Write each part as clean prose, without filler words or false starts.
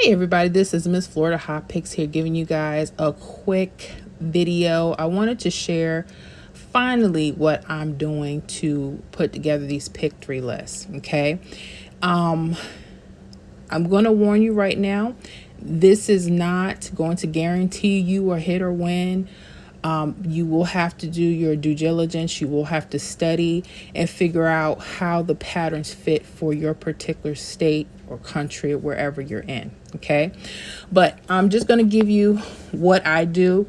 Hey everybody, this is Miss Florida Hot Picks here, giving you guys a quick video. I wanted to share finally what I'm doing to put together these pick three lists. Okay. I'm going to warn you right now, this is not going to guarantee you a hit or win. You will have to do your due diligence. You will have to study and figure out how the patterns fit for your particular state or country or wherever you're in. Okay. But I'm just going to give you what I do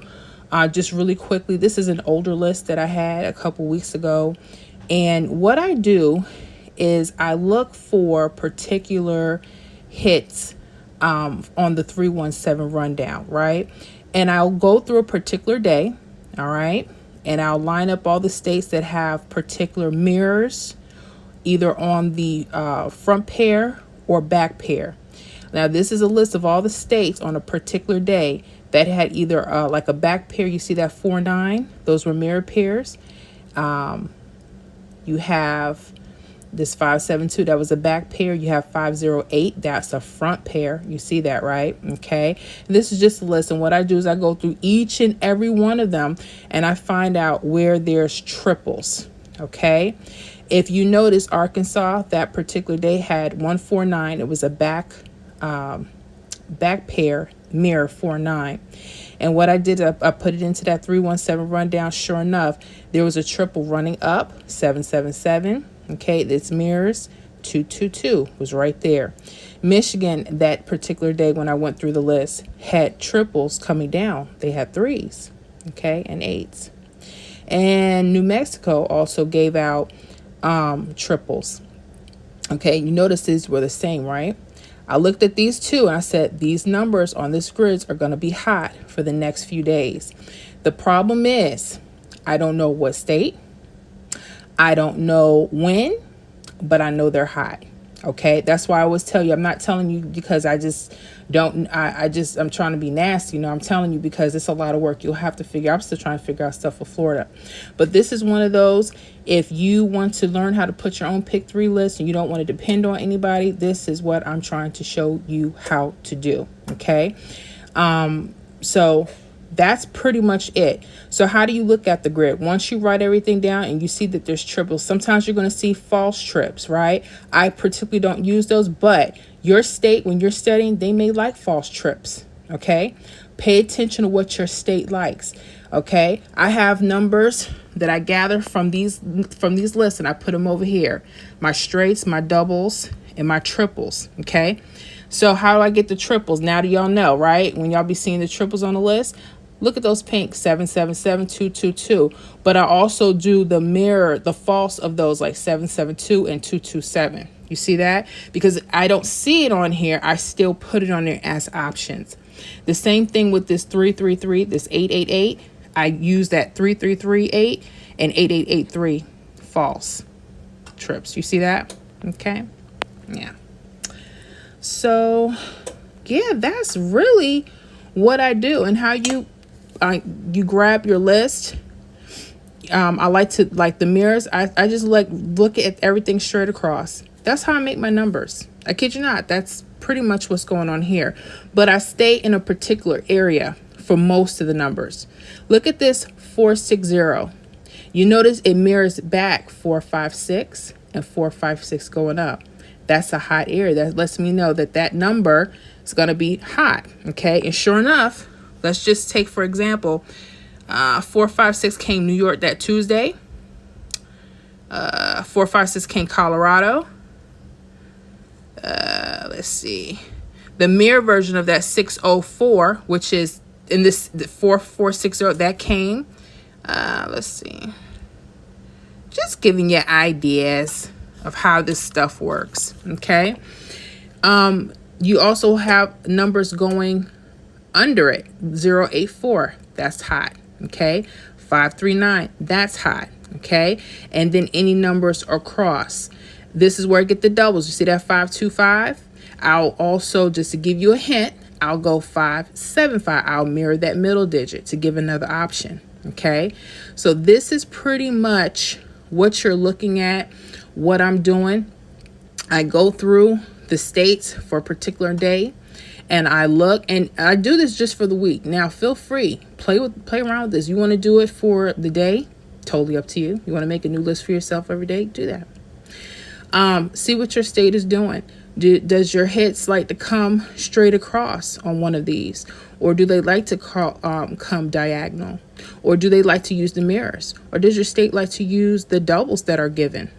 just really quickly. This is an older list that I had a couple weeks ago. And what I do is I look for particular hits on the 317 rundown, right? And I'll go through a particular day, all right? And I'll line up all the states that have particular mirrors, either on the front pair or back pair. Now, this is a list of all the states on a particular day that had either like a back pair. You see that 4-9? Those were mirror pairs. You have this 572, that was a back pair. You have 508, that's a front pair. You see that, right? Okay. And this is just a list. And what I do is I go through each and every one of them and I find out where there's triples. Okay. If you notice, Arkansas, that particular day had 149. It was a back pair, mirror 4-9. And what I did, I put it into that 317 rundown. Sure enough, there was a triple running up, 777. Okay, this mirrors 222 was right there. Michigan, that particular day when I went through the list, had triples coming down. They had 3s, okay, and 8s. And New Mexico also gave out triples. Okay, you notice these were the same, right? I looked at these two and I said, these numbers on this grid are going to be hot for the next few days. The problem is, I don't know what state. I don't know when, but I know they're hot. Okay. That's why I always tell you, I'm not telling you because I just don't, I'm trying to be nasty. You know, I'm telling you because it's a lot of work. You'll have to figure, I'm still trying to figure out stuff for Florida, but this is one of those, if you want to learn how to put your own pick three list and you don't want to depend on anybody, this is what I'm trying to show you how to do. Okay. So that's pretty much it. So how do you look at the grid? Once you write everything down and you see that there's triples, sometimes you're going to see false trips, right? I particularly don't use those, but your state, when you're studying, they may like false trips. Okay. Pay attention to what your state likes. Okay. I have numbers that I gather from these lists and I put them over here. My straights, my doubles, and my triples. Okay. So how do I get the triples? Now do y'all know, right? When y'all be seeing the triples on the list, look at those pink 777, 222. But I also do the mirror, the false of those, like 772 and 227. You see that? Because I don't see it on here, I still put it on there as options. The same thing with this 333, this 888. I use that 3338 and 8883 false trips. You see that? Okay. Yeah. So yeah, that's really what I do. And how you grab your list. I like the mirrors. I just look at everything straight across. That's how I make my numbers. I kid you not. That's pretty much what's going on here. But I stay in a particular area for most of the numbers. Look at this 460. You notice it mirrors back 456 and 456 going up. That's a hot area. That lets me know that that number is going to be hot. Okay. And sure enough, let's just take, for example, 456 came New York that Tuesday. 456 came Colorado. Let's see. The mirror version of that 604, which is in this 4460, that came. Let's see. Just giving you ideas of how this stuff works. Okay. You also have numbers going under it. 084, that's hot. Okay. 539, that's hot. Okay. And then any numbers across. This is where I get the doubles. You see that 525? I'll also, just to give you a hint, I'll go 575. I'll mirror that middle digit to give another option. Okay. So this is pretty much what you're looking at, what I'm doing. I go through the states for a particular day, and I look, and I do this just for the week. Now feel free, play around with this. You want to do it for the day, totally up to you. You want to make a new list for yourself every day, do that. See what your state is doing. Does your hits like to come straight across on one of these, or do they like to come diagonal, or do they like to use the mirrors, or does your state like to use the doubles that are given?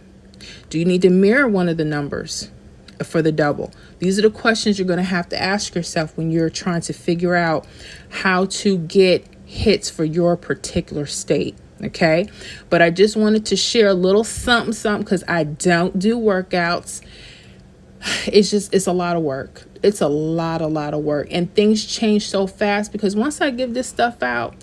Do you need to mirror one of the numbers for the double? These are the questions you're going to have to ask yourself when you're trying to figure out how to get hits for your particular state. Okay, but I just wanted to share a little something because I don't do workouts. It's a lot of work. It's a lot of work, and things change so fast because once I give this stuff out,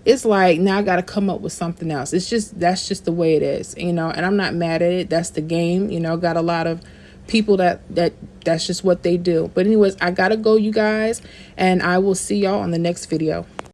it's like now I got to come up with something else. That's just the way it is, and I'm not mad at it. That's the game, got a lot of people that's just what they do. But anyways, I gotta go, you guys, and I will see y'all on the next video.